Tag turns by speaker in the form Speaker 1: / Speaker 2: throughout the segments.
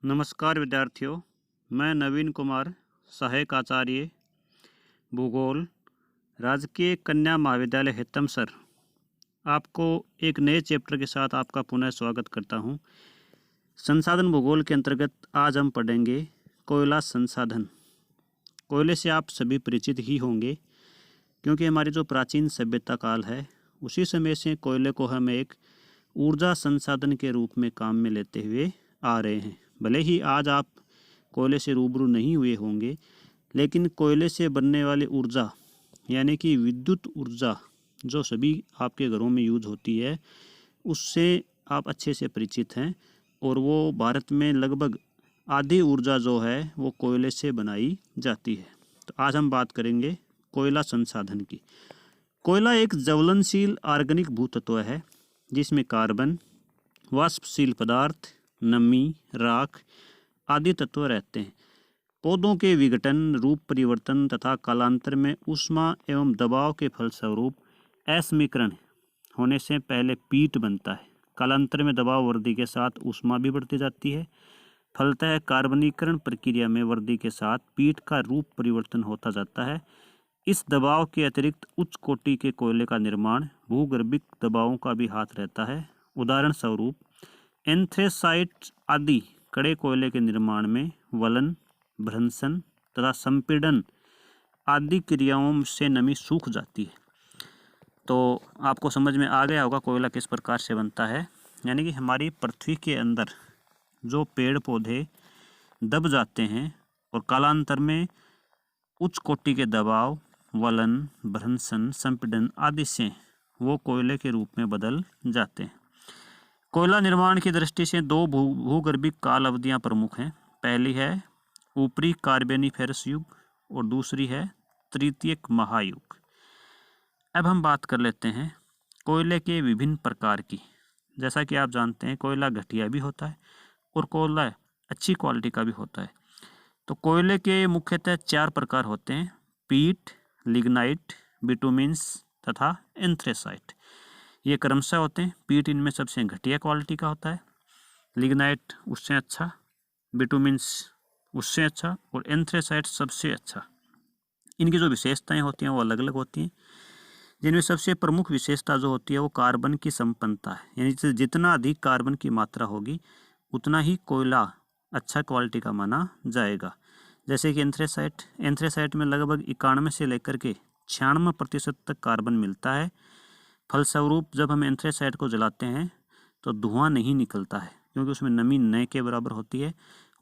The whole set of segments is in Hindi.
Speaker 1: नमस्कार विद्यार्थियों, मैं नवीन कुमार, सहायक आचार्य भूगोल, राजकीय कन्या महाविद्यालय हेतमसर, आपको एक नए चैप्टर के साथ आपका पुनः स्वागत करता हूं। संसाधन भूगोल के अंतर्गत आज हम पढ़ेंगे कोयला संसाधन। कोयले से आप सभी परिचित ही होंगे, क्योंकि हमारी जो प्राचीन सभ्यता काल है उसी समय से कोयले को हम एक ऊर्जा संसाधन के रूप में काम में लेते हुए आ रहे हैं। भले ही आज आप कोयले से रूबरू नहीं हुए होंगे, लेकिन कोयले से बनने वाली ऊर्जा यानी कि विद्युत ऊर्जा जो सभी आपके घरों में यूज होती है, उससे आप अच्छे से परिचित हैं। और वो भारत में लगभग आधी ऊर्जा जो है वो कोयले से बनाई जाती है। तो आज हम बात करेंगे कोयला संसाधन की। कोयला एक ज्वलनशील ऑर्गेनिक भूतत्व है जिसमें कार्बन, वाष्पशील पदार्थ, नमी, राख आदि तत्व रहते हैं। पौधों के विघटन, रूप परिवर्तन तथा कालांतर में ऊष्मा एवं दबाव के फलस्वरूप असमीकरण होने से पहले पीट बनता है। कालांतर में दबाव वृद्धि के साथ ऊष्मा भी बढ़ती जाती है। फलतः कार्बनीकरण प्रक्रिया में वृद्धि के साथ पीट का रूप परिवर्तन होता जाता है। इस दबाव के अतिरिक्त उच्च कोटि के कोयले का निर्माण भूगर्भिक दबावों का भी हाथ रहता है। उदाहरण स्वरूप एंथ्रेसाइट आदि कड़े कोयले के निर्माण में वलन, भ्रंशन तथा संपीड़न आदि क्रियाओं से नमी सूख जाती है। तो आपको समझ में आ गया होगा कोयला किस प्रकार से बनता है। यानी कि हमारी पृथ्वी के अंदर जो पेड़ पौधे दब जाते हैं और कालांतर में उच्च कोटि के दबाव, वलन, भ्रंशन, संपीड़न आदि से वो कोयले के रूप में बदल जाते हैं। कोयला निर्माण की दृष्टि से दो भूगर्भिक काल अवधियाँ प्रमुख हैं। पहली है ऊपरी कार्बोनिफेरस युग और दूसरी है तृतीयक महायुग। अब हम बात कर लेते हैं कोयले के विभिन्न प्रकार की। जैसा कि आप जानते हैं कोयला घटिया भी होता है और कोयला अच्छी क्वालिटी का भी होता है। तो कोयले के मुख्यतः 4 प्रकार होते हैं: पीट, लिग्नाइट, बिटुमिन्स तथा एंथ्रेसाइट। ये क्रमशः होते हैं। पीट इनमें सबसे घटिया क्वालिटी का होता है, लिग्नाइट उससे अच्छा, बिटुमिन्स उससे अच्छा और एंथ्रेसाइट सबसे अच्छा। इनकी जो विशेषताएं होती हैं वो अलग अलग होती हैं, जिनमें सबसे प्रमुख विशेषता जो होती है वो कार्बन की संपन्नता है। यानी जितना अधिक कार्बन की मात्रा होगी उतना ही कोयला अच्छा क्वालिटी का माना जाएगा। जैसे कि एंथ्रेसाइट में लगभग 91 से लेकर के 96% तक कार्बन मिलता है। फलस्वरूप जब हम एंथ्रेसाइट को जलाते हैं तो धुआं नहीं निकलता है, क्योंकि उसमें नमी न के बराबर होती है।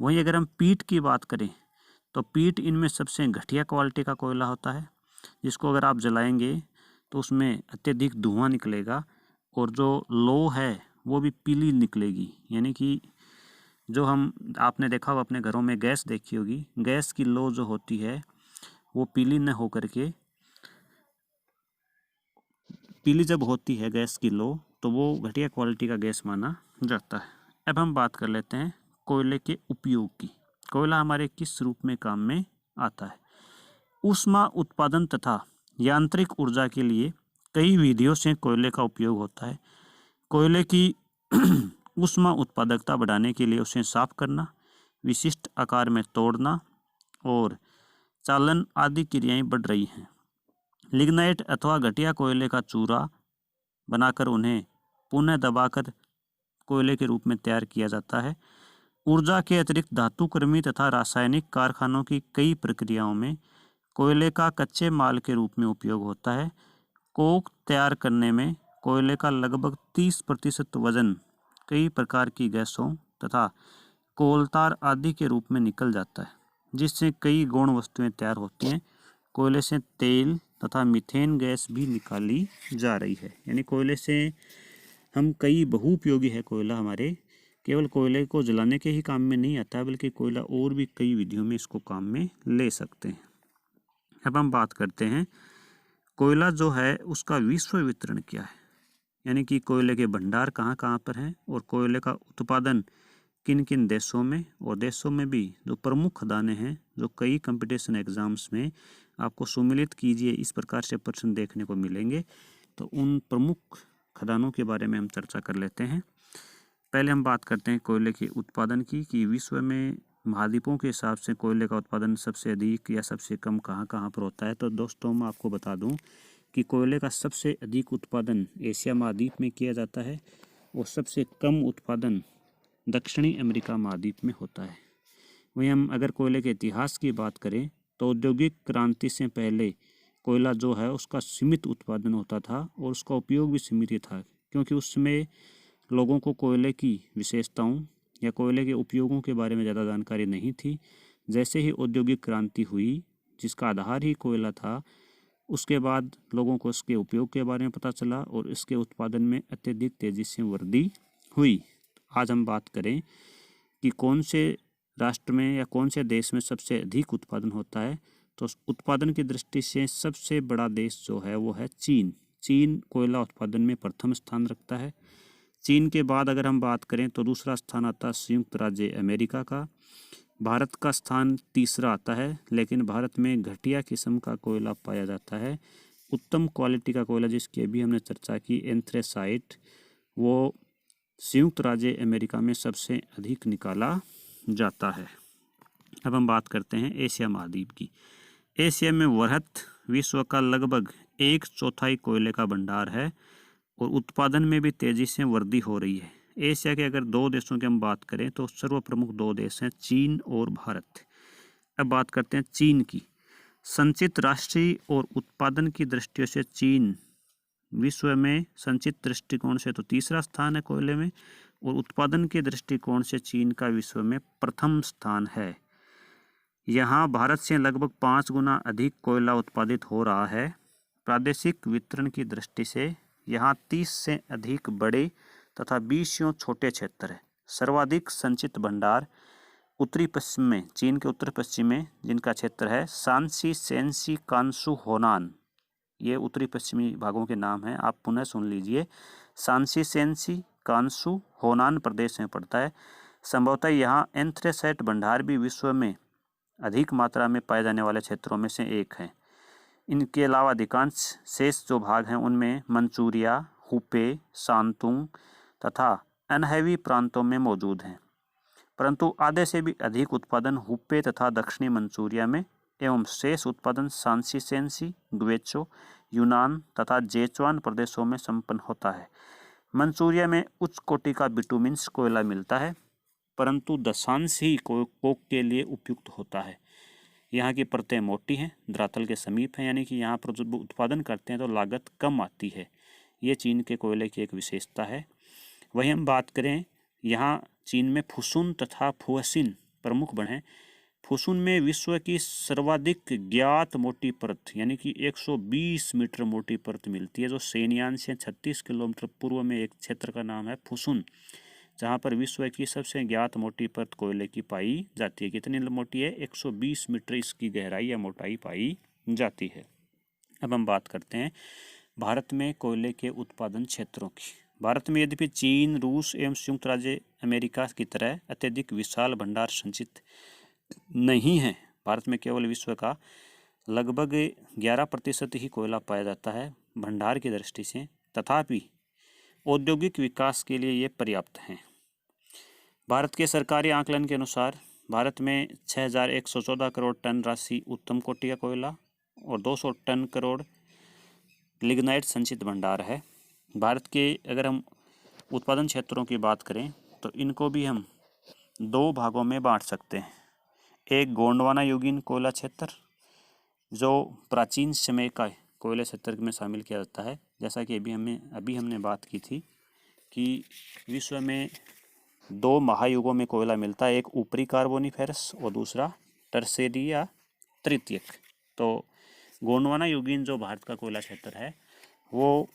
Speaker 1: वहीं अगर हम पीट की बात करें तो पीट इनमें सबसे घटिया क्वालिटी का कोयला होता है, जिसको अगर आप जलाएंगे तो उसमें अत्यधिक धुआं निकलेगा और जो लो है वो भी पीली निकलेगी। यानी कि जो आपने देखा होगा अपने घरों में गैस देखी होगी, गैस की लो जो होती है वो पीली न होकर के, पीली जब होती है गैस की लो तो वो घटिया क्वालिटी का गैस माना जाता है। अब हम बात कर लेते हैं कोयले के उपयोग की। कोयला हमारे किस रूप में काम में आता है? ऊष्मा उत्पादन तथा यांत्रिक ऊर्जा के लिए कई विधियों से कोयले का उपयोग होता है। कोयले की ऊष्मा उत्पादकता बढ़ाने के लिए उसे साफ करना, विशिष्ट आकार में तोड़ना और चालन आदि क्रियाएं बढ़ रही हैं। लिग्नाइट अथवा घटिया कोयले का चूरा बनाकर उन्हें पुनः दबाकर कोयले के रूप में तैयार किया जाता है। ऊर्जा के अतिरिक्त धातुकर्मी तथा रासायनिक कारखानों की कई प्रक्रियाओं में कोयले का कच्चे माल के रूप में उपयोग होता है। कोक तैयार करने में कोयले का लगभग 30% वजन कई प्रकार की गैसों तथा कोलतार आदि के रूप में निकल जाता है, जिससे कई गौण वस्तुएं तैयार होती हैं। कोयले से तेल तथा मीथेन गैस भी निकाली जा रही है। यानी कोयले से हम कई बहुउपयोगी है कोयला हमारे, केवल कोयले को जलाने के ही काम में नहीं आता है, बल्कि कोयला और भी कई विधियों में इसको काम में ले सकते हैं। अब हम बात करते हैं कोयला जो है उसका विश्व वितरण क्या है। यानी कि कोयले के भंडार कहाँ कहाँ पर हैं और कोयले का उत्पादन किन किन देशों में, और देशों में भी जो प्रमुख खदानें हैं जो कई कंपटीशन एग्जाम्स में आपको सुमेलित कीजिए इस प्रकार से प्रश्न देखने को मिलेंगे। तो उन प्रमुख खदानों के बारे में हम चर्चा कर लेते हैं। पहले हम बात करते हैं कोयले के उत्पादन की, कि विश्व में महाद्वीपों के हिसाब से कोयले का उत्पादन सबसे अधिक या सबसे कम कहाँ कहाँ पर होता है। तो दोस्तों मैं आपको बता दूं कि कोयले का सबसे अधिक उत्पादन एशिया महाद्वीप में किया जाता है और सबसे कम उत्पादन दक्षिणी अमेरिका महाद्वीप में होता है। वहीं हम अगर कोयले के इतिहास की बात करें तो औद्योगिक क्रांति से पहले कोयला जो है उसका सीमित उत्पादन होता था और उसका उपयोग भी सीमित ही था, क्योंकि उस समय लोगों को कोयले की विशेषताओं या कोयले के उपयोगों के बारे में ज़्यादा जानकारी नहीं थी। जैसे ही औद्योगिक क्रांति हुई, जिसका आधार ही कोयला था, उसके बाद लोगों को इसके उपयोग के बारे में पता चला और इसके उत्पादन में अत्यधिक तेज़ी से वृद्धि हुई। आज हम बात करें कि कौन से राष्ट्र में या कौन से देश में सबसे अधिक उत्पादन होता है, तो उत्पादन की दृष्टि से सबसे बड़ा देश जो है वो है चीन। चीन कोयला उत्पादन में प्रथम स्थान रखता है। चीन के बाद अगर हम बात करें तो दूसरा स्थान आता है संयुक्त राज्य अमेरिका का। भारत का स्थान तीसरा आता है, लेकिन भारत में घटिया किस्म का कोयला पाया जाता है। उत्तम क्वालिटी का कोयला, जिसकी अभी हमने चर्चा की, एंथ्रेसाइट, वो संयुक्त राज्य अमेरिका में सबसे अधिक निकाला जाता है। अब हम बात करते हैं एशिया महाद्वीप की। एशिया में वृहत विश्व का लगभग 1/4 कोयले का भंडार है और उत्पादन में भी तेजी से वृद्धि हो रही है। एशिया के अगर 2 देशों की हम बात करें तो सर्वप्रमुख 2 देश हैं, चीन और भारत। अब बात करते हैं चीन की। संचित राष्ट्रीय और उत्पादन की दृष्टि से चीन विश्व में संचित दृष्टिकोण से तो तीसरा स्थान है कोयले में, और उत्पादन के दृष्टिकोण से चीन का विश्व में प्रथम स्थान है। यहाँ भारत से लगभग 5 गुना अधिक कोयला उत्पादित हो रहा है। प्रादेशिक वितरण की दृष्टि से यहाँ 30 से अधिक बड़े तथा 20 छोटे क्षेत्र है। सर्वाधिक संचित भंडार उत्तरी पश्चिम में, चीन के उत्तर पश्चिम में जिनका क्षेत्र है शांसी, शैनसी, कांसू, होनान, ये उत्तरी पश्चिमी भागों के नाम हैं, आप पुनः सुन लीजिए। शांसी, शैनसी, कांसू, होनान प्रदेश में पड़ता है। संभवतः यहाँ एंथ्रेसाइट भंडार भी विश्व में अधिक मात्रा में पाए जाने वाले क्षेत्रों में से एक है। इनके अलावा अधिकांश शेष जो भाग हैं उनमें मंचूरिया, हुपे, शांतुंग तथा अनहैवी प्रांतों में मौजूद हैं, परंतु आधे से भी अधिक उत्पादन हुपे तथा दक्षिणी मंचूरिया में एवं शेष उत्पादन शांसी, शैनसी, ग्वेचो, यूनान तथा जेचुआन प्रदेशों में संपन्न होता है। मंचूरिया में उच्च कोटि का बिटुमिन्स कोयला मिलता है, परंतु दशांश ही कोक के लिए उपयुक्त होता है। यहाँ की परतें मोटी हैं, धरातल के समीप हैं, यानी कि यहाँ पर जब उत्पादन करते हैं तो लागत कम आती है। ये चीन के कोयले की एक विशेषता है। वहीं हम बात करें, यहाँ चीन में फुसुन तथा फुअसिन प्रमुख बन हैं। फुसुन में विश्व की सर्वाधिक ज्ञात मोटी परत यानी कि 120 मीटर मोटी परत मिलती है, जो शेनयान से 36 किलोमीटर पूर्व में एक क्षेत्र का नाम है फुसुन, जहाँ पर विश्व की सबसे ज्ञात मोटी परत कोयले की पाई जाती है। कितनी मोटी है? 120 मीटर इसकी गहराई या मोटाई पाई जाती है। अब हम बात करते हैं भारत में कोयले के उत्पादन क्षेत्रों की। भारत में यद्यपि चीन, रूस एवं संयुक्त राज्य अमेरिका की तरह अत्यधिक विशाल भंडार संचित नहीं है। भारत में केवल विश्व का लगभग 11% ही कोयला पाया जाता है भंडार की दृष्टि से, तथापि औद्योगिक विकास के लिए ये पर्याप्त हैं। भारत के सरकारी आकलन के अनुसार भारत में 6114 करोड़ टन राशि उत्तम कोटि का कोयला और 200 टन करोड़ लिग्नाइट संचित भंडार है। भारत के अगर हम उत्पादन क्षेत्रों की बात करें तो इनको भी हम 2 भागों में बांट सकते हैं। एक गोंडवाना युगीन कोयला क्षेत्र, जो प्राचीन समय का कोयला क्षेत्र में शामिल किया जाता है। जैसा कि अभी हमने बात की थी कि विश्व में 2 महायुगों में कोयला मिलता है, एक ऊपरी कार्बोनिफेरस और दूसरा टर्शरी या तृतीयक। तो गोंडवाना युगीन जो भारत का कोयला क्षेत्र है वो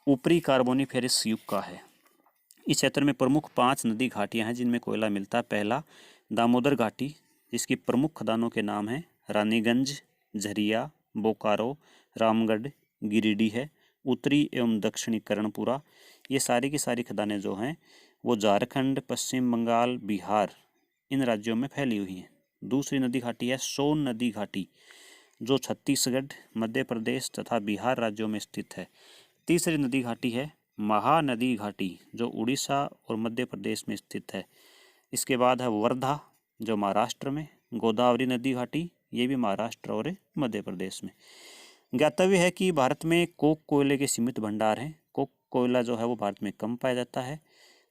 Speaker 1: ऊपरी कार्बोनिफेरस युग का है। इस क्षेत्र में प्रमुख 5 नदी घाटियां हैं जिनमें कोयला मिलता है। पहला दामोदर घाटी, जिसकी प्रमुख खदानों के नाम हैं रानीगंज, झरिया, बोकारो, रामगढ़, गिरिडीह है। उत्तरी एवं दक्षिणी कर्णपुरा, ये सारी की सारी खदानें जो हैं वो झारखंड, पश्चिम बंगाल, बिहार, इन राज्यों में फैली हुई हैं। दूसरी नदी घाटी है सोन नदी घाटी, जो छत्तीसगढ़, मध्य प्रदेश तथा बिहार राज्यों में स्थित है। तीसरी नदी घाटी है महानदी घाटी जो उड़ीसा और मध्य प्रदेश में स्थित है। इसके बाद है वर्धा जो महाराष्ट्र में, गोदावरी नदी घाटी ये भी महाराष्ट्र और मध्य प्रदेश में। ज्ञातव्य है कि भारत में कोक कोयले के सीमित भंडार हैं। कोक कोयला जो है वो भारत में कम पाया जाता है,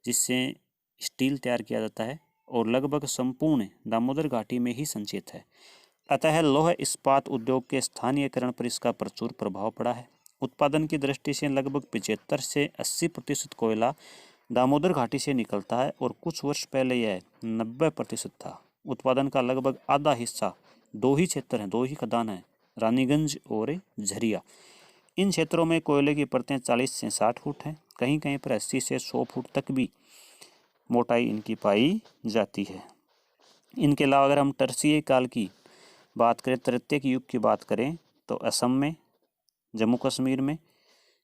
Speaker 1: जिससे स्टील तैयार किया जाता है और लगभग संपूर्ण दामोदर घाटी में ही संचित है। अतः लौह इस्पात उद्योग के स्थानीयकरण पर इसका प्रचुर प्रभाव पड़ा है। उत्पादन की दृष्टि से लगभग 75 से 80% कोयला दामोदर घाटी से निकलता है और कुछ वर्ष पहले यह 90% था। उत्पादन का लगभग आधा हिस्सा दो ही क्षेत्र हैं, दो ही खदान हैं, रानीगंज और झरिया। इन क्षेत्रों में कोयले की परतें 40 से 60 फुट हैं, कहीं कहीं पर 80 से 100 फुट तक भी मोटाई इनकी पाई जाती है। इनके अलावा अगर हम टर्सियरी काल की बात करें, तृतीयक युग की बात करें, तो असम में, जम्मू कश्मीर में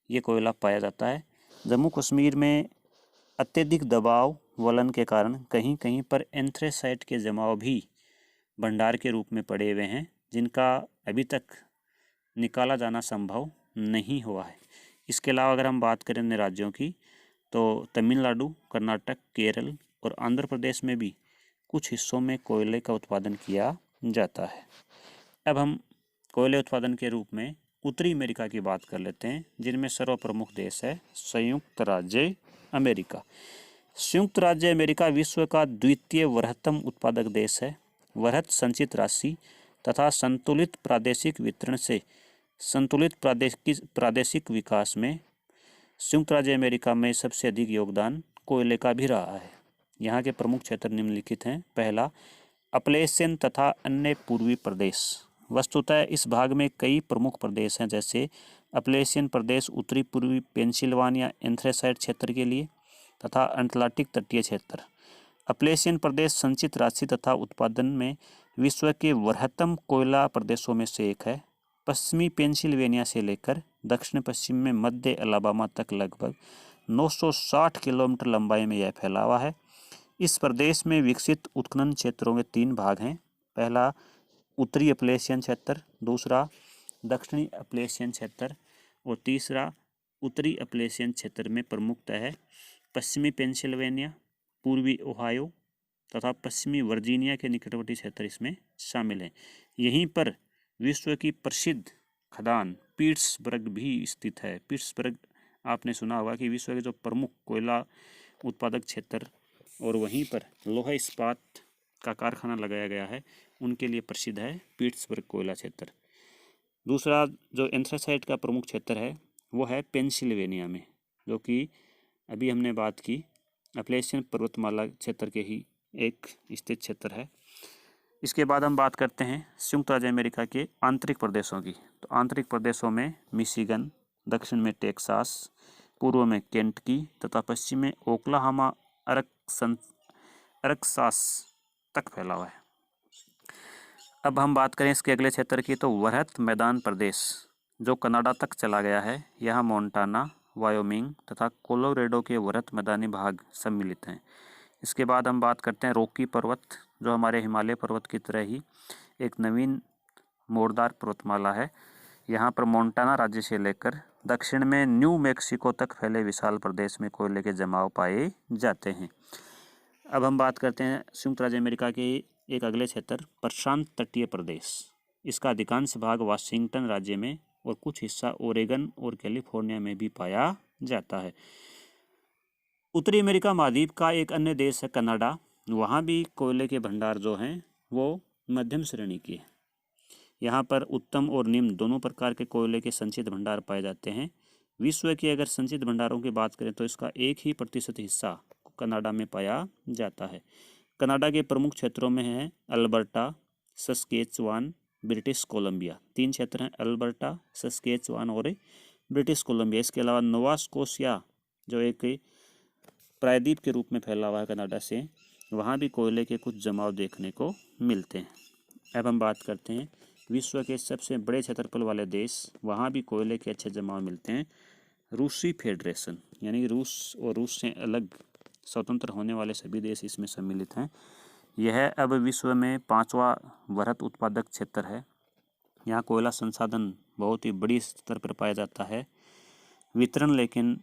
Speaker 1: ये कोयला पाया जाता है। जम्मू कश्मीर में अत्यधिक दबाव वलन के कारण कहीं कहीं पर एंथ्रेसाइट के जमाव भी भंडार के रूप में पड़े हुए हैं, जिनका अभी तक निकाला जाना संभव नहीं हुआ है। इसके अलावा अगर हम बात करें अन्य राज्यों की, तो तमिलनाडु, कर्नाटक, केरल और आंध्र प्रदेश में भी कुछ हिस्सों में कोयले का उत्पादन किया जाता है। अब हम कोयले उत्पादन के रूप में उत्तरी अमेरिका की बात कर लेते हैं, जिनमें सर्वप्रमुख देश है संयुक्त राज्य अमेरिका। संयुक्त राज्य अमेरिका विश्व का द्वितीय वृहत्तम उत्पादक देश है। वृहत संचित राशि तथा संतुलित प्रादेशिक वितरण से संतुलित प्रादेशिक विकास में संयुक्त राज्य अमेरिका में सबसे अधिक योगदान कोयले का भी रहा है। यहाँ के प्रमुख क्षेत्र निम्नलिखित हैं। पहला, अपलेशियन तथा अन्य पूर्वी प्रदेश। वस्तुतः इस भाग में कई प्रमुख प्रदेश हैं, जैसे अपलेशियन प्रदेश उत्तरी पूर्वी पेंसिल्वानिया एंथ्रेसाइट क्षेत्र के लिए तथा अटलांटिक तटीय क्षेत्र। अपलेशियन प्रदेश संचित राशि तथा उत्पादन में विश्व के वृहत्तम कोयला प्रदेशों में से एक है। पश्चिमी पेंसिल्वेनिया से लेकर दक्षिण पश्चिम में मध्य अलाबामा तक लगभग 960 किलोमीटर लंबाई में यह फैला हुआ है। इस प्रदेश में विकसित उत्खनन क्षेत्रों के 3 भाग हैं। पहला उत्तरी अपलेशियन क्षेत्र, दूसरा दक्षिणी अपलेशियन क्षेत्र और तीसरा उत्तरी अपलेशियन क्षेत्र में प्रमुखतः है पश्चिमी पेंसिल्वेनिया, पूर्वी ओहायो तथा पश्चिमी वर्जीनिया के निकटवर्ती क्षेत्र इसमें शामिल हैं। यहीं पर विश्व की प्रसिद्ध खदान पीट्सबर्ग भी स्थित है। पीट्सबर्ग आपने सुना होगा कि विश्व के जो प्रमुख कोयला उत्पादक क्षेत्र और वहीं पर लोहा इस्पात का कारखाना लगाया गया है, उनके लिए प्रसिद्ध है पीट्सबर्ग कोयला क्षेत्र। दूसरा जो एंथ्रेसाइट का प्रमुख क्षेत्र है वो है पेंसिल्वेनिया में, जो कि अभी हमने बात की अपलेशियन पर्वतमाला क्षेत्र के ही एक स्थित क्षेत्र है। इसके बाद हम बात करते हैं संयुक्त राज्य अमेरिका के आंतरिक प्रदेशों की। तो आंतरिक प्रदेशों में मिशिगन, दक्षिण में टेक्सास, पूर्व में केंटकी तथा पश्चिम में ओक्लाहोमा अरकसास तक फैला हुआ है। अब हम बात करें इसके अगले क्षेत्र की, तो वृहत मैदान प्रदेश जो कनाडा तक चला गया है। यहाँ मोन्टाना, वायोमिंग तथा कोलोरेडो के वृहत मैदानी भाग सम्मिलित हैं। इसके बाद हम बात करते हैं रॉकी पर्वत, जो हमारे हिमालय पर्वत की तरह ही एक नवीन मोड़दार पर्वतमाला है। यहाँ पर मोन्टाना राज्य से लेकर दक्षिण में न्यू मैक्सिको तक फैले विशाल प्रदेश में कोयले के जमाव पाए जाते हैं। अब हम बात करते हैं संयुक्त राज्य अमेरिका के एक अगले क्षेत्र प्रशांत तटीय प्रदेश। इसका अधिकांश भाग वाशिंगटन राज्य में और कुछ हिस्सा ओरेगन और कैलिफोर्निया में भी पाया जाता है। उत्तरी अमेरिका महाद्वीप का एक अन्य देश है कनाडा। वहाँ भी कोयले के भंडार जो हैं वो मध्यम श्रेणी के हैं। यहाँ पर उत्तम और निम्न दोनों प्रकार के कोयले के संचित भंडार पाए जाते हैं। विश्व के अगर संचित भंडारों की बात करें तो इसका 1% हिस्सा कनाडा में पाया जाता है। कनाडा के प्रमुख क्षेत्रों में है अल्बर्टा, सस्केचुआन, ब्रिटिश कोलंबिया। 3 क्षेत्र हैं, अल्बर्टा, सस्केचुआन और ब्रिटिश कोलंबिया। इसके अलावा नोवा स्कोशिया जो एक प्रायद्वीप के रूप में फैला हुआ है कनाडा से, वहाँ भी कोयले के कुछ जमाव देखने को मिलते हैं। अब हम बात करते हैं विश्व के सबसे बड़े क्षेत्रफल वाले देश, वहाँ भी कोयले के अच्छे जमाव मिलते हैं। रूसी फेडरेशन यानी रूस और रूस से अलग स्वतंत्र होने वाले सभी देश इसमें सम्मिलित हैं। यह अब विश्व में 5वां वृहत उत्पादक क्षेत्र है। यहाँ कोयला संसाधन बहुत ही बड़ी स्तर पर पाया जाता है। वितरण लेकिन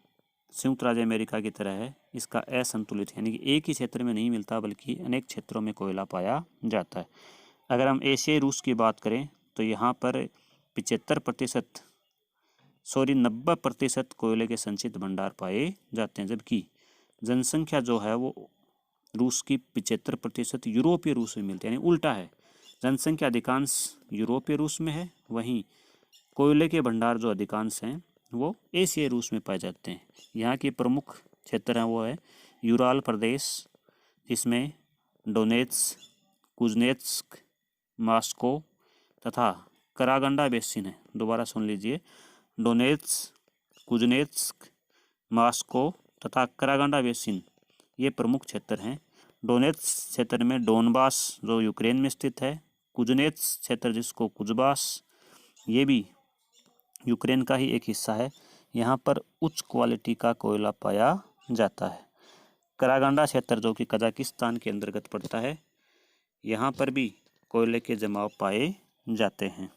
Speaker 1: संयुक्त राज्य अमेरिका की तरह है, इसका असंतुलित यानी कि एक ही क्षेत्र में नहीं मिलता बल्कि अनेक क्षेत्रों में कोयला पाया जाता है। अगर हम एशियाई रूस की बात करें तो यहाँ पर 90% कोयले के संचित भंडार पाए जाते हैं, जबकि जनसंख्या जो है वो रूस की 75% यूरोपीय रूस में मिलती है, यानी उल्टा है। जनसंख्या अधिकांश यूरोपीय रूस में है, वहीं कोयले के भंडार जो अधिकांश हैं वो एशियाई रूस में पाए जाते हैं। यहाँ के प्रमुख क्षेत्र हैं वो है यूराल प्रदेश, जिसमें डोनेत्स्क, कुज्नेत्स्क, मॉस्को तथा करागंडा बेसिन है। दोबारा सुन लीजिए, डोनेत्स्क, कुज्नेत्स्क, मॉस्को तथा करागंडा बेसिन ये प्रमुख क्षेत्र हैं। डोनेत्स्क क्षेत्र में डोनबास जो यूक्रेन में स्थित है, कुज्नेत्स्क क्षेत्र जिसको कुजबास ये भी यूक्रेन का ही एक हिस्सा है, यहाँ पर उच्च क्वालिटी का कोयला पाया जाता है। करागंडा क्षेत्र जो कि कजाकिस्तान के अंतर्गत पड़ता है, यहाँ पर भी कोयले के जमाव पाए जाते हैं।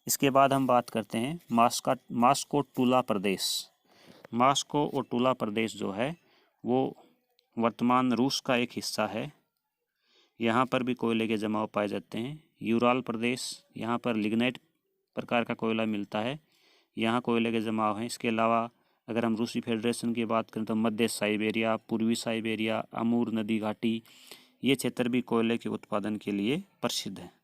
Speaker 1: इसके बाद हम बात करते हैं मॉस्को टूला प्रदेश। मॉस्को और टूला प्रदेश जो है वो वर्तमान रूस का एक हिस्सा है, यहाँ पर भी कोयले के जमाव पाए जाते हैं। यूराल प्रदेश, यहाँ पर लिग्नाइट प्रकार का कोयला मिलता है, यहाँ कोयले के जमाव हैं। इसके अलावा अगर हम रूसी फेडरेशन की बात करें तो मध्य साइबेरिया, पूर्वी साइबेरिया, अमूर नदी घाटी ये क्षेत्र भी कोयले के उत्पादन के लिए प्रसिद्ध है।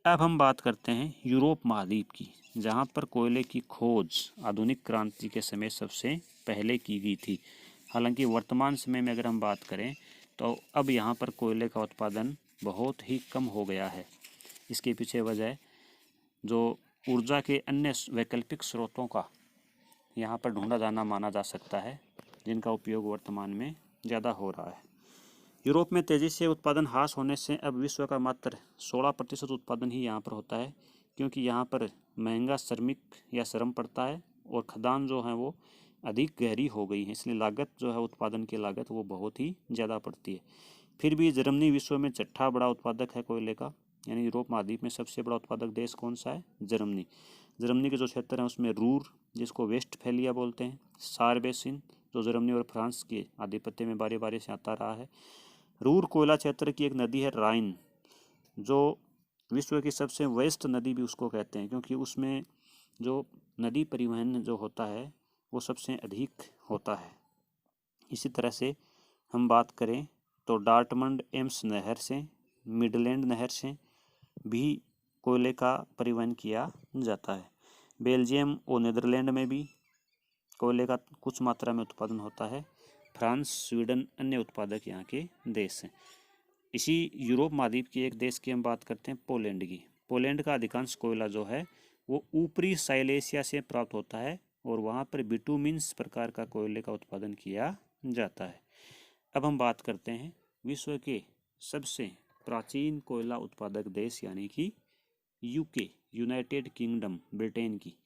Speaker 1: अब हम बात करते हैं यूरोप महाद्वीप की, जहाँ पर कोयले की खोज आधुनिक क्रांति के समय सबसे पहले की गई थी। हालांकि वर्तमान समय में अगर हम बात करें तो अब यहाँ पर कोयले का उत्पादन बहुत ही कम हो गया है। इसके पीछे वजह जो ऊर्जा के अन्य वैकल्पिक स्रोतों का यहाँ पर ढूंढा जाना माना जा सकता है, जिनका उपयोग वर्तमान में ज़्यादा हो रहा है। यूरोप में तेज़ी से उत्पादन ह्रास होने से अब विश्व का मात्र 16% उत्पादन ही यहाँ पर होता है, क्योंकि यहाँ पर महंगा श्रमिक या श्रम पड़ता है और खदान जो है वो अधिक गहरी हो गई है, इसलिए लागत जो है उत्पादन की लागत वो बहुत ही ज़्यादा पड़ती है। फिर भी जर्मनी विश्व में छठा बड़ा उत्पादक है कोयले का, यानी यूरोप महाद्वीप में सबसे बड़ा उत्पादक देश कौन सा है? जर्मनी। जर्मनी के जो क्षेत्र हैं उसमें रूर जिसको वेस्टफैलिया बोलते हैं, सार बेसिन जो जर्मनी और फ्रांस के आधिपत्य में बारी बारी से आता रहा है। रूर कोयला क्षेत्र की एक नदी है राइन, जो विश्व की सबसे व्यस्त नदी भी उसको कहते हैं, क्योंकि उसमें जो नदी परिवहन जो होता है वो सबसे अधिक होता है। इसी तरह से हम बात करें तो डार्टमंड एम्स नहर से, मिडलैंड नहर से भी कोयले का परिवहन किया जाता है। बेल्जियम और नीदरलैंड में भी कोयले का कुछ मात्रा में उत्पादन होता है। फ्रांस, स्वीडन अन्य उत्पादक यहाँ के देश हैं। इसी यूरोप महाद्वीप के एक देश की हम बात करते हैं, पोलैंड की। पोलैंड का अधिकांश कोयला जो है वो ऊपरी साइलेशिया से प्राप्त होता है और वहाँ पर बिटुमिन्स प्रकार का कोयले का उत्पादन किया जाता है। अब हम बात करते हैं विश्व के सबसे प्राचीन कोयला उत्पादक देश यानी कि यूके, यूनाइटेड किंगडम, ब्रिटेन की।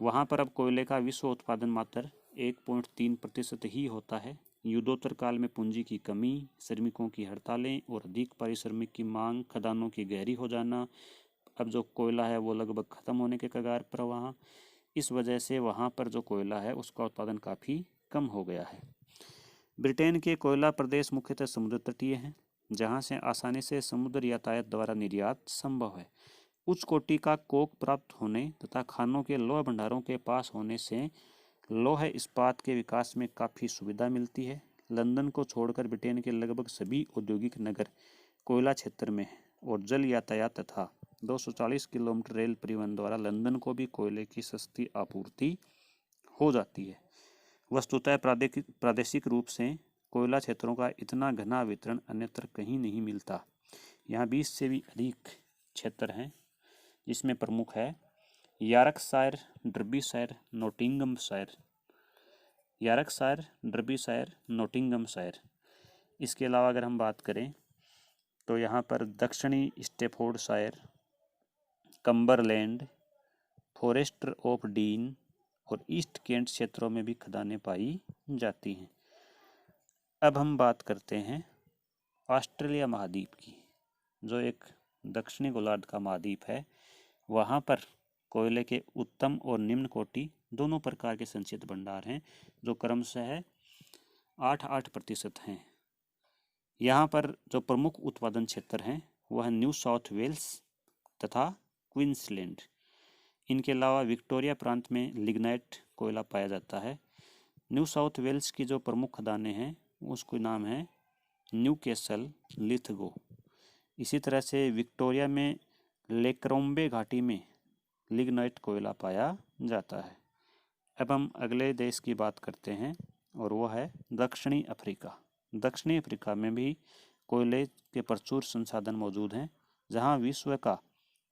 Speaker 1: वहाँ पर अब कोयले का विश्व उत्पादन मात्र 1.3% ही होता है। युद्धोत्तर काल में पूंजी की कमी, श्रमिकों की हड़तालें और अधिक पारिश्रमिक की मांग, खदानों की गहरी हो जाना, अब जो कोयला है वो लगभग ख़त्म होने के कगार पर वहाँ, इस वजह से वहाँ पर जो कोयला है उसका उत्पादन काफ़ी कम हो गया है। ब्रिटेन के कोयला प्रदेश मुख्यतः समुद्र तटीय हैं, जहाँ से आसानी से समुद्र यातायात द्वारा निर्यात संभव है। उच्च कोटि का कोक प्राप्त होने तथा खानों के लौह भंडारों के पास होने से लौह इस्पात के विकास में काफ़ी सुविधा मिलती है। लंदन को छोड़कर ब्रिटेन के लगभग सभी औद्योगिक नगर कोयला क्षेत्र में हैं और जल यातायात तथा 240 किलोमीटर रेल परिवहन द्वारा लंदन को भी कोयले की सस्ती आपूर्ति हो जाती है। वस्तुतः प्रादेशिक रूप से कोयला क्षेत्रों का इतना घना वितरण अन्यत्र कहीं नहीं मिलता। यहाँ 20 से भी अधिक क्षेत्र हैं, जिसमें प्रमुख है Yorkshire, Derbyshire, Nottinghamshire. Yorkshire, Derbyshire, Nottinghamshire. इसके अलावा अगर हम बात करें तो यहाँ पर दक्षिणी स्टेफोर्डशायर, कम्बरलैंड, फॉरेस्ट ऑफ डीन और ईस्ट केंट क्षेत्रों में भी खदानें पाई जाती हैं। अब हम बात करते हैं ऑस्ट्रेलिया महाद्वीप की, जो एक दक्षिणी गोलार्ध का महाद्वीप है। वहाँ पर कोयले के उत्तम और निम्न कोटि दोनों प्रकार के संचित भंडार हैं जो क्रमशः 8-8% हैं। यहाँ पर जो प्रमुख उत्पादन क्षेत्र हैं वह न्यू साउथ वेल्स तथा क्वींसलैंड। इनके अलावा विक्टोरिया प्रांत में लिग्नाइट कोयला पाया जाता है। न्यू साउथ वेल्स की जो प्रमुख खदानें हैं उसका नाम है न्यू कैसल लिथगो। इसी तरह से विक्टोरिया में लेक्रोम्बे घाटी में लिग्नाइट कोयला पाया जाता है। अब हम अगले देश की बात करते हैं और वह है दक्षिणी अफ्रीका। दक्षिणी अफ्रीका में भी कोयले के प्रचुर संसाधन मौजूद हैं, जहां विश्व का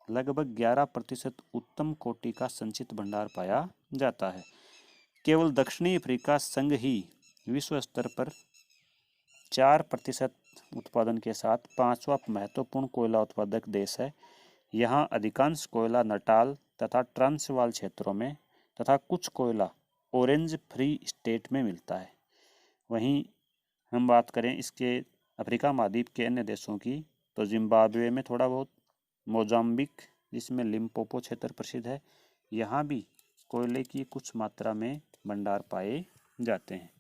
Speaker 1: लगभग 11% उत्तम कोटि का संचित भंडार पाया जाता है। केवल दक्षिणी अफ्रीका संघ ही विश्व स्तर पर 4% उत्पादन के साथ 5वां महत्वपूर्ण कोयला उत्पादक देश है। यहाँ अधिकांश कोयला नटाल तथा ट्रांसवाल क्षेत्रों में तथा कुछ कोयला ऑरेंज फ्री स्टेट में मिलता है। वहीं हम बात करें इसके अफ्रीका महाद्वीप के अन्य देशों की तो जिम्बाब्वे में थोड़ा बहुत, मोजाम्बिक जिसमें लिम्पोपो क्षेत्र प्रसिद्ध है, यहाँ भी कोयले की कुछ मात्रा में भंडार पाए जाते हैं।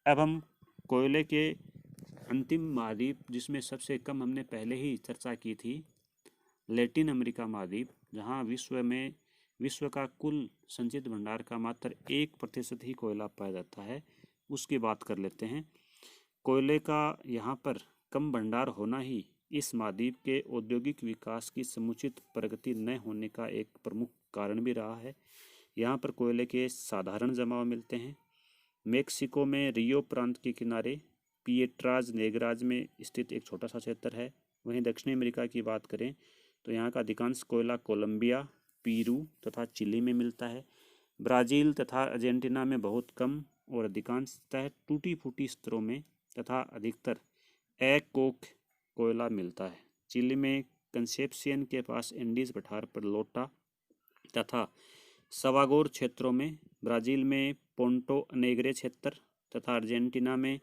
Speaker 1: अब हम कोयले के अंतिम महाद्वीप जिसमें सबसे कम हमने पहले ही चर्चा की थी, लैटिन अमेरिका महाद्वीप, जहाँ विश्व का कुल संचित भंडार का मात्र 1% ही कोयला पाया जाता है, उसकी बात कर लेते हैं। कोयले का यहाँ पर कम भंडार होना ही इस महाद्वीप के औद्योगिक विकास की समुचित प्रगति न होने का एक प्रमुख कारण भी रहा है। यहाँ पर कोयले के साधारण जमाव मिलते हैं। मेक्सिको में रियो प्रांत के किनारे पिएट्राज नेग्राज में स्थित एक छोटा सा क्षेत्र है। वहीं दक्षिणी अमेरिका की बात करें तो यहाँ का अधिकांश कोयला कोलंबिया, पीरू तथा चिली में मिलता है। ब्राज़ील तथा अर्जेंटीना में बहुत कम और अधिकांशतः टूटी फूटी स्तरों में तथा अधिकतर कोक कोयला मिलता है। चिली में कंसेप्सियन के पास एंडीज पठार पर लोटा तथा सवागोर क्षेत्रों में, ब्राज़ील में पोंटो अनेग्रे क्षेत्र तथा अर्जेंटीना में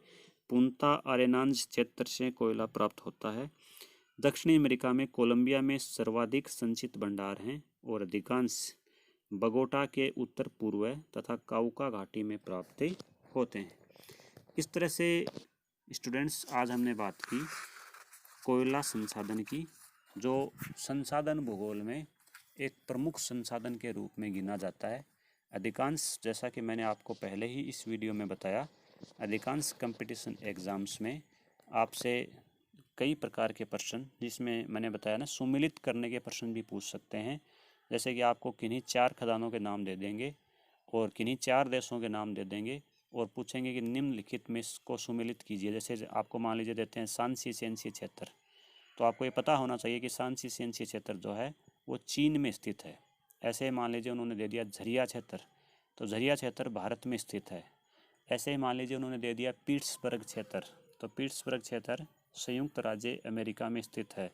Speaker 1: पुंता अरेनांज क्षेत्र से कोयला प्राप्त होता है। दक्षिणी अमेरिका में कोलंबिया में सर्वाधिक संचित भंडार हैं और अधिकांश बगोटा के उत्तर पूर्व तथा काउका घाटी में प्राप्त होते हैं। इस तरह से स्टूडेंट्स आज हमने बात की कोयला संसाधन की, जो संसाधन भूगोल में एक प्रमुख संसाधन के रूप में गिना जाता है। अधिकांश, जैसा कि मैंने आपको पहले ही इस वीडियो में बताया, अधिकांश कंपटीशन एग्ज़ाम्स में आपसे कई प्रकार के प्रश्न, जिसमें मैंने बताया ना, सुमेलित करने के प्रश्न भी पूछ सकते हैं। जैसे कि आपको किन्हीं 4 खदानों के नाम दे देंगे और किन्हीं 4 देशों के नाम दे देंगे और पूछेंगे कि निम्नलिखित में इसको सुमेलित कीजिए। जैसे आपको मान लीजिए देते हैं सांची सेंसी क्षेत्र, तो आपको ये पता होना चाहिए कि सांची सेंसी क्षेत्र जो है वो चीन में स्थित है। ऐसे मान लीजिए उन्होंने दे दिया झरिया क्षेत्र, तो झरिया क्षेत्र भारत में स्थित है। ऐसे ही मान लीजिए उन्होंने दे दिया पिट्सबर्ग क्षेत्र, तो पिट्सबर्ग क्षेत्र संयुक्त राज्य अमेरिका में स्थित है।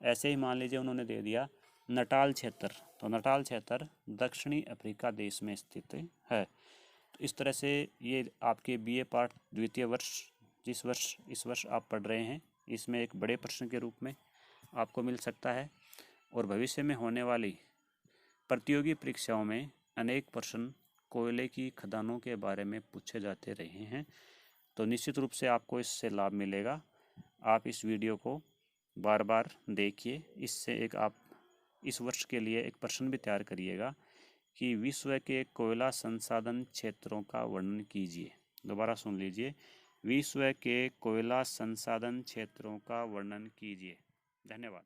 Speaker 1: ऐसे ही मान लीजिए उन्होंने दे दिया नटाल क्षेत्र, तो नटाल क्षेत्र दक्षिणी अफ्रीका देश में स्थित है। तो इस तरह से ये आपके बीए पार्ट द्वितीय वर्ष इस वर्ष आप पढ़ रहे हैं, इसमें एक बड़े प्रश्न के रूप में आपको मिल सकता है। और भविष्य में होने वाली प्रतियोगी परीक्षाओं में अनेक प्रश्न कोयले की खदानों के बारे में पूछे जाते रहे हैं, तो निश्चित रूप से आपको इससे लाभ मिलेगा। आप इस वीडियो को बार बार देखिए। इससे एक आप इस वर्ष के लिए एक प्रश्न भी तैयार करिएगा कि विश्व के कोयला संसाधन क्षेत्रों का वर्णन कीजिए। दोबारा सुन लीजिए, विश्व के कोयला संसाधन क्षेत्रों का वर्णन कीजिए। धन्यवाद।